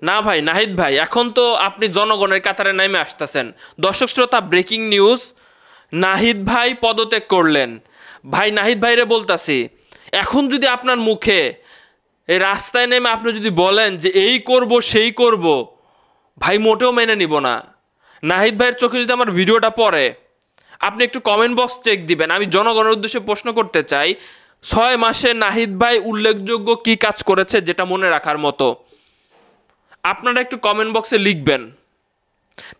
না ভাই নাহিদ ভাই, এখন তো আপনি জনগণের কাতারে নেমে আসতেছেন। দর্শক শ্রোতা, ব্রেকিং নিউজ, নাহিদ ভাই পদত্যাগ করলেন। ভাই নাহিদ ভাইরে বলতাছি, এখন যদি আপনার মুখে এই রাস্তায় নেমে আপনি যদি বলেন যে এই করব সেই করব, ভাই মোটেও মেনে নিব না। নাহিদ ভাইয়ের চোখে যদি আমার ভিডিওটা পড়ে, আপনি একটু কমেন্ট বক্স চেক দিবেন। আমি জনগণের উদ্দেশ্যে প্রশ্ন করতে চাই, 6 মাসে নাহিদ ভাই উল্লেখযোগ্য কি কাজ করেছে যেটা মনে রাখার মতো? আপনারা একটু কমেন্ট বক্সে লিখবেন।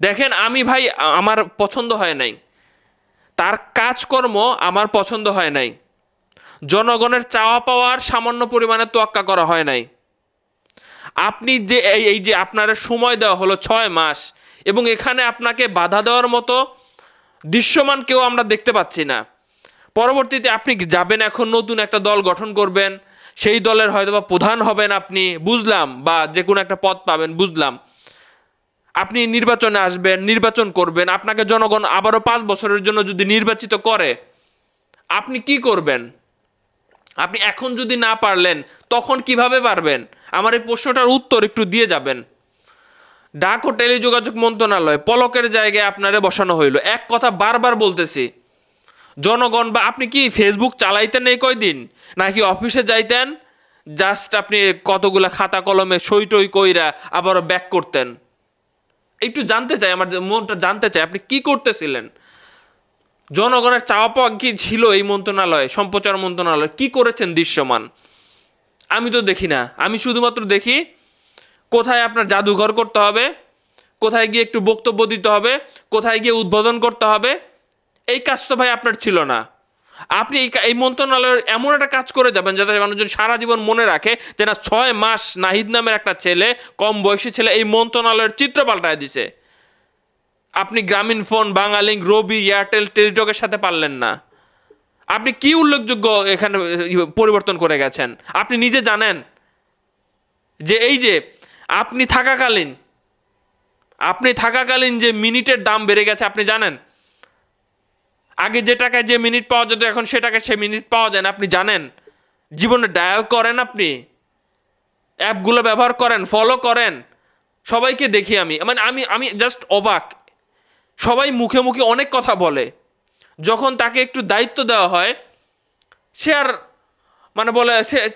দেখেন, আমি ভাই আমার পছন্দ হয় নাই, তার কাজকর্ম আমার পছন্দ হয় নাই, জনগণের চাওয়া পাওয়ার সামান্য পরিমাণে তোয়াক্কা করা হয় নাই। আপনি যে এই যে আপনার সময় দেওয়া হলো 6 মাস, এবং এখানে আপনাকে বাধা দেওয়ার মতো দৃশ্যমান কেউ আমরা দেখতে পাচ্ছি না। পরবর্তীতে আপনি যাবেন, এখন নতুন একটা দল গঠন করবেন, সেই দলের হয়তোবা প্রধান হবেন আপনি, বুঝলাম, বা যে কোনো একটা পদ পাবেন, বুঝলাম। আপনি নির্বাচনে আসবেন, নির্বাচন করবেন, আপনাকে জনগণ আবারও 5 বছরের জন্য যদি নির্বাচিত করে, আপনি কি করবেন? আপনি এখন যদি না পারলেন, তখন কিভাবে পারবেন? আমার এই প্রশ্নটার উত্তর একটু দিয়ে যাবেন। ডাক ও টেলিযোগাযোগ মন্ত্রণালয় পলকের জায়গায় আপনারে বসানো হইল। এক কথা বারবার বলতেছি, জনগণ, বা আপনি কি ফেসবুক চালাইতেন এই কয়দিন, নাকি অফিসে যাইতেন, জাস্ট আপনি কতগুলা খাতা কলমে সই টই কইরা আবারও ব্যাক করতেন? একটু জানতে চাই, আমার মনটা জানতে চাই, আপনি কি করতেছিলেন? জনগণের চাওয়া পাওয়া কি ছিল এই মন্ত্রণালয়, সম্প্রচার মন্ত্রণালয় কি করেছেন দৃশ্যমান? আমি তো দেখি না। আমি শুধুমাত্র দেখি কোথায় আপনার জাদুঘর করতে হবে, কোথায় গিয়ে একটু বক্তব্য দিতে হবে, কোথায় গিয়ে উদ্বোধন করতে হবে। এই কাজ তো ভাই আপনার ছিল না। আপনি এই মন্ত্রণালয়ের এমন একটা কাজ করে যাবেন যাতে মানুষজন সারা জীবন মনে রাখে যে না, 6 মাস নাহিদ নামের একটা ছেলে, কম বয়সী ছেলে, এই মন্ত্রণালয়ের চিত্র পাল্টায় দিছে। আপনি গ্রামীণ ফোন, বাংলালিংক, রবি, এয়ারটেল, টেলিটকের সাথে পারলেন না। আপনি কি উল্লেখযোগ্য এখানে পরিবর্তন করে গেছেন? আপনি নিজে জানেন যে এই যে আপনি থাকাকালীন যে মিনিটের দাম বেড়ে গেছে, আপনি জানেন? আগে যে টাকায় যে মিনিট পাওয়া যেত, এখন সে টাকায় সে মিনিট পাওয়া যায় না, আপনি জানেন? জীবনে ডায়াল করেন, আপনি অ্যাপগুলো ব্যবহার করেন, ফলো করেন। সবাইকে দেখি আমি, মানে আমি জাস্ট অবাক। সবাই মুখে মুখে অনেক কথা বলে, যখন তাকে একটু দায়িত্ব দেওয়া হয় সে আর মানে বলে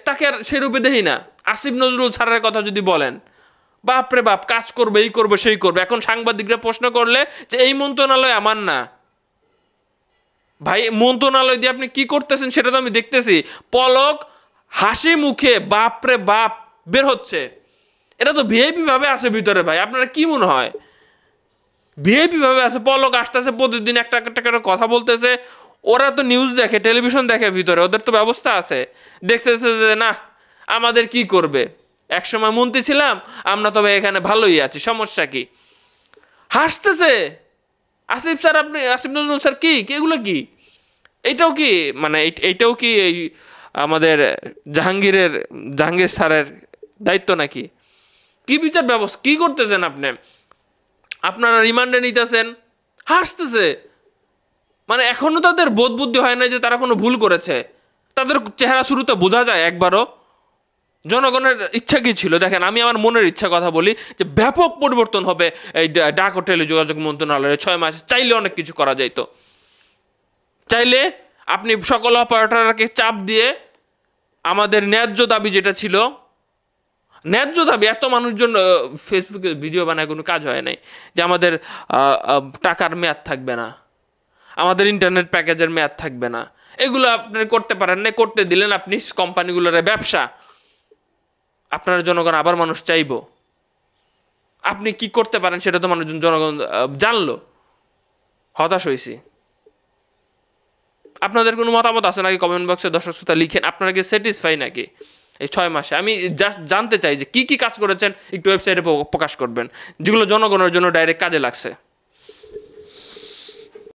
তাকে আর সে রূপে দেখি না। আসিফ নজরুল স্যারের কথা যদি বলেন, বাপরে বাপ, কাজ করবে, এই করবে সেই করবে। এখন সাংবাদিকরা প্রশ্ন করলে যে এই মন্ত্রণালয় আমার না। ভাই, মন্ত্রণালয় দিয়ে আপনি কি করতেছেন সেটা তো আমি দেখতেছি। পলক হাসি মুখে বাপরে বাপ বের হচ্ছে। এটা তো ভিআইপি ভাবে আছে ভিতরে। ভাই, আপনারা কি মনে হয় ভিআইপি ভাবে আছে? পলক আসতেছে, প্রতিদিন একটা একটা করে কথা বলতেছে। ওরা তো নিউজ দেখে, টেলিভিশন দেখে, ভিতরে ওদের তো ব্যবস্থা আছে। দেখতেছে যে না, আমাদের কি করবে, একসময় মন্ত্রী ছিলাম আমরা, তবে এখানে ভালোই আছি, সমস্যা কি? হাসতেছে আসিফ স্যার, আপনি আসিফ নজরুল স্যার, কি এগুলো কি? এইটাও কি মানে এইটাও কি এই আমাদের জাহাঙ্গীর স্যারের দায়িত্ব নাকি? কি বিচার ব্যবস্থা কি করতেছেন আপনি? আপনারা রিমান্ডে নিতেছেন, হাসতেছে। মানে এখনো তাদের বোধ বুদ্ধি হয় না যে তারা কোনো ভুল করেছে। তাদের চেহারা শুরুতে বোঝা যায় একবারও। জনগণের ইচ্ছা কি ছিল দেখেন, আমি আমার মনের ইচ্ছা কথা বলি, যে ব্যাপক পরিবর্তন হবে এই ডাক ও টেলিযোগাযোগ মন্ত্রণালয়ে। 6 মাস চাইলে অনেক কিছু করা যাইতো। চাইলে আপনি সকল অপারেটরকে চাপ দিয়ে আমাদের ন্যায্য দাবি যেটা ছিল, ন্যায্য দাবি, এত মানুষজন ফেসবুকে ভিডিও বানায়, কোনো কাজ হয় নাই, যে আমাদের টাকার মেয়াদ থাকবে না, আমাদের ইন্টারনেট প্যাকেজের মেয়াদ থাকবে না, এগুলো আপনি করতে পারেন না। করতে দিলেন আপনি কোম্পানিগুলোর ব্যবসা, আপনার জনগণ আবার মানুষ চাইব। আপনি কি করতে পারেন সেটা তো মানুষজন জনগণ জানলো। হতাশ হয়েছি। আপনাদের কোনো মতামত আছে নাকি? কমেন্ট বক্সে দর্শক শ্রোতা লিখেন, আপনারা কি স্যাটিসফাই নাকি এই 6 মাসে? আমি জাস্ট জানতে চাই যে কি কি কাজ করেছেন, একটু ওয়েবসাইটে প্রকাশ করবেন, যেগুলো জনগণের জন্য ডাইরেক্ট কাজে লাগছে।